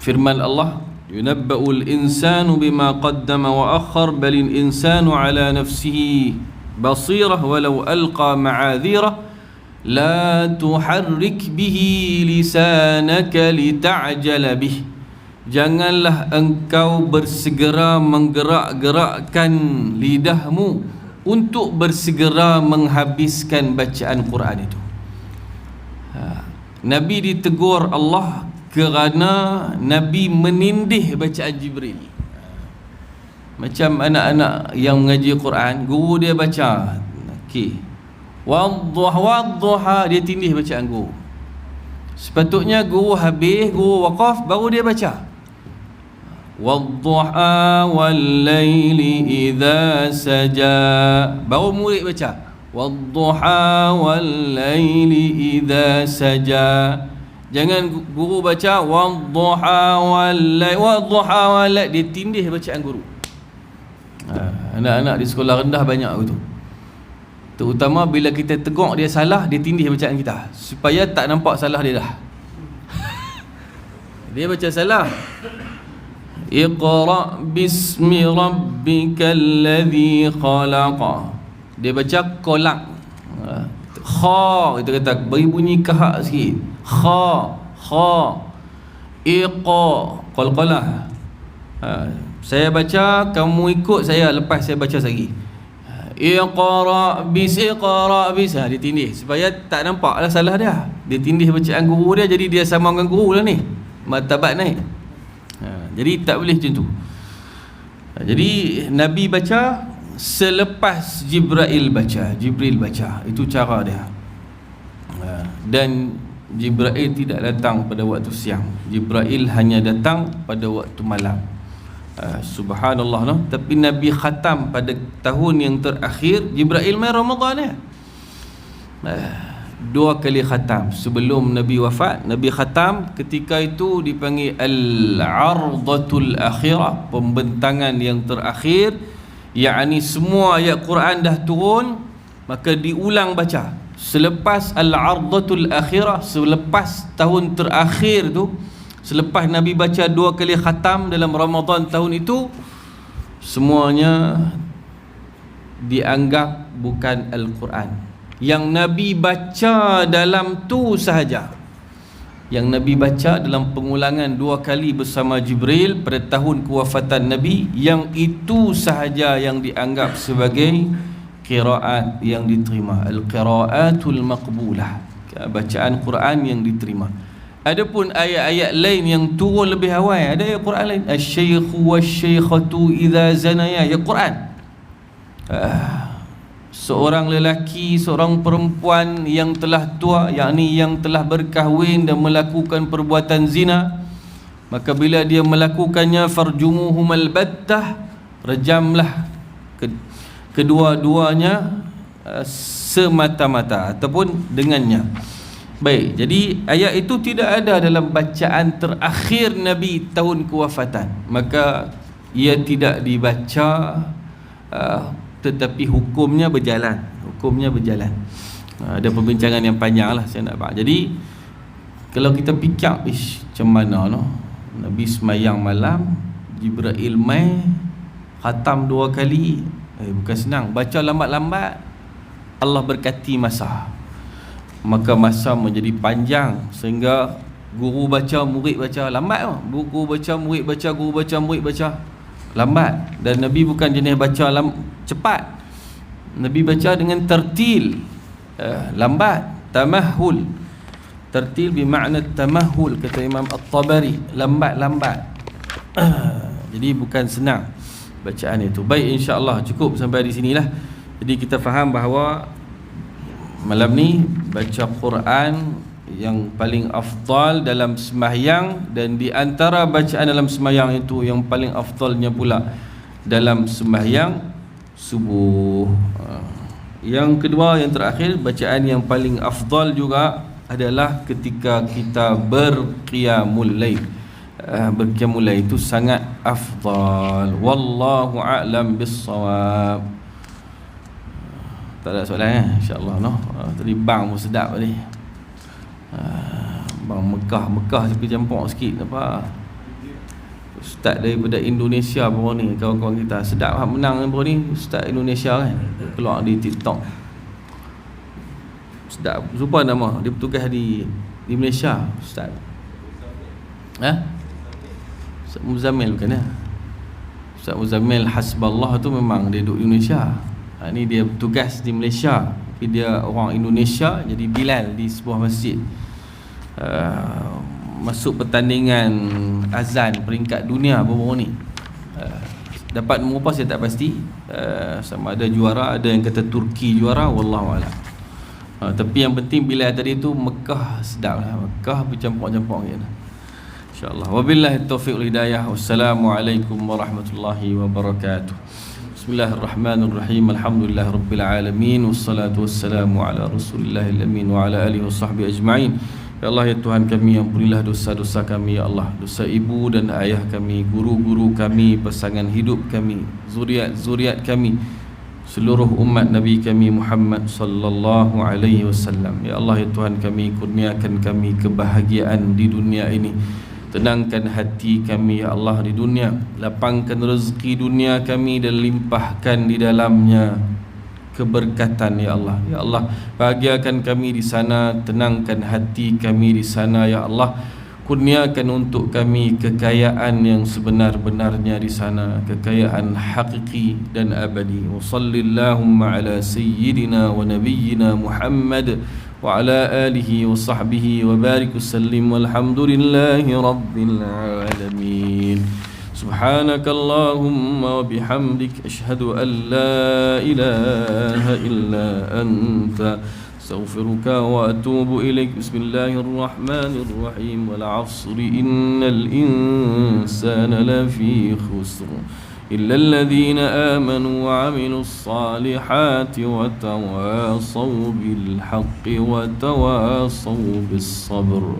[SPEAKER 1] Firman Allah, yunabba'ul insanu bima qaddama wa akhar balil insanu ala nafsihi basirah walau alqa ma'adhirah la tuharrik bihi lisanaka lita'jala bih. janganlah engkau bersegera menggerak-gerakkan lidahmu untuk bersegera menghabiskan bacaan Quran itu. Nabi ditegur Allah kerana Nabi menindih bacaan Jibril. Macam anak-anak yang mengaji Quran, guru dia baca, okey, wadduha, dia tindih bacaan guru. Sepatutnya guru habis, guru waqaf, baru dia baca wadduha wal-laili idza saja, baru murid baca wadduha wal-laili idza saja. Jangan guru baca wadduha wal-laili, dia tindih bacaan guru. Anak-anak di sekolah rendah banyak begitu. Terutama bila kita tegur dia salah, dia tindih bacaan kita supaya tak nampak salah dia dah. Dia baca salah, Iqra bismi rabbikal ladzi khalaq, dia baca kolak, kha, kita kata beri bunyi kahak sikit, kha, iqa, qalqalah. Saya baca, kamu ikut saya, lepas saya baca lagi. Iqra bis, dia tindih supaya tak nampak lah salah dia. Dia tindih bacaan guru dia, jadi dia sama dengan guru lah ni, martabat naik. Jadi tak boleh macam tu. Jadi Nabi baca selepas Jibril baca. Itu cara dia. Dan Jibril tidak datang pada waktu siang. Jibril hanya datang pada waktu malam. Subhanallah, no? Tapi Nabi khatam pada tahun yang terakhir. Jibril main Ramadan ya. 2 kali khatam sebelum Nabi wafat. Nabi khatam ketika itu dipanggil Al-Ardatul Akhirah, pembentangan yang terakhir. Yakni semua ayat Quran dah turun, maka diulang baca. Selepas Al-Ardatul Akhirah, selepas tahun terakhir tu, selepas Nabi baca 2 kali khatam dalam Ramadan tahun itu, semuanya dianggap bukan Al-Quran. Yang Nabi baca dalam tu sahaja, yang Nabi baca dalam pengulangan 2 kali bersama Jibril pada tahun kewafatan Nabi, yang itu sahaja yang dianggap sebagai qiraat yang diterima, al-qiraatul maqbulah, bacaan Quran yang diterima. Adapun ayat-ayat lain yang turun lebih awal, ada ayat Quran lain, asy-syaikhu wasy-syaikhatu idza zanaya, ya Quran. Seorang lelaki, seorang perempuan yang telah tua, yakni yang telah berkahwin dan melakukan perbuatan zina, maka bila dia melakukannya, farjumuhumal battah, rejamlah kedua-duanya semata-mata ataupun dengannya. Baik, jadi ayat itu tidak ada dalam bacaan terakhir Nabi tahun kewafatan, maka ia tidak dibaca, tetapi hukumnya berjalan. Ada perbincangan yang panjang lah, saya nak bahas. Jadi kalau kita fikir, macam mana no? Nabi semayang malam, Jibril mai khatam 2 kali, bukan senang. Baca lambat-lambat, Allah berkati masa, maka masa menjadi panjang sehingga guru baca, murid baca lambat. Guru baca, murid baca, guru baca, murid baca lambat. Dan Nabi bukan jenis baca cepat. Nabi baca dengan tertil, lambat, tamahul. Tertil bermakna tamahul, kata Imam At-Tabari, lambat-lambat. Jadi bukan senang bacaan itu. Baik, insya-Allah cukup sampai di sinilah. Jadi kita faham bahawa malam ni baca Quran yang paling afdal dalam sembahyang, dan di antara bacaan dalam sembahyang itu yang paling afdalnya pula dalam sembahyang subuh. Yang kedua, yang terakhir, bacaan yang paling afdal juga adalah ketika kita berqiyamul lail. Berqiyamul lail itu sangat afdal. Wallahu a'lam bis-shawab. Tak ada soalan insya-Allah no. Tadi bang pun sedap tadi. Bang Mekah sikit campur sikit apa. Ustaz daripada Indonesia baru ni, kawan-kawan kita sedap menang baru ni, Ustaz Indonesia kan, keluar di TikTok. Sedap, lupa nama dia, bertugas di Malaysia Ustaz. Ustaz Muzammil bukan ya? Ustaz Muzammil Hasballah tu memang dia duduk Indonesia. Ni dia bertugas di Malaysia, tapi dia orang Indonesia, jadi Bilal di sebuah masjid. Masuk pertandingan azan peringkat dunia baru-baru ni. Dapat nombor apa saya tak pasti. Sama ada juara, ada yang kata Turki juara, wallahu a'lam. Tapi yang penting bila tadi tu Mekah sedap lah. Mekah bercampur-campur gitu. InsyaAllah. Wabillahi taufiq wal hidayah. Wassalamualaikum warahmatullahi wabarakatuh. Bismillahirrahmanirrahim. Alhamdulillah rabbil alamin. Wassalatu wassalamu ala rasulillahil amin wa ala alihi wa sahbihi ajma'in. Ya Allah, ya Tuhan kami, ampunilah dosa-dosa kami, ya Allah. Dosa ibu dan ayah kami, guru-guru kami, pasangan hidup kami, zuriat kami, seluruh umat Nabi kami Muhammad sallallahu alaihi wasallam. Ya Allah, ya Tuhan kami, kurniakan kami kebahagiaan di dunia ini. Tenangkan hati kami, ya Allah, di dunia. Lapangkan rezeki dunia kami dan limpahkan di dalamnya keberkatan, ya Allah. Ya Allah, bahagiakan kami di sana, tenangkan hati kami di sana, ya Allah. Kurniakan untuk kami kekayaan yang sebenar-benarnya di sana, kekayaan hakiki dan abadi. Wa sallallahumma ala sayyidina wa nabiyyina Muhammad wa ala alihi wa sahbihi wa barik sallim walhamdulillahi rabbil alamin. Subhanakallahumma wa bihamdik ashhadu an la ilaha illa anta astaghfiruka wa atubu ilaik. Bismillahirrahmanirrahim. Wal 'asri innal insana lafi khusr illa alladhina amanu wa 'amilus salihati wa tawasaw bil haqqi wa tawasaw bis sabr.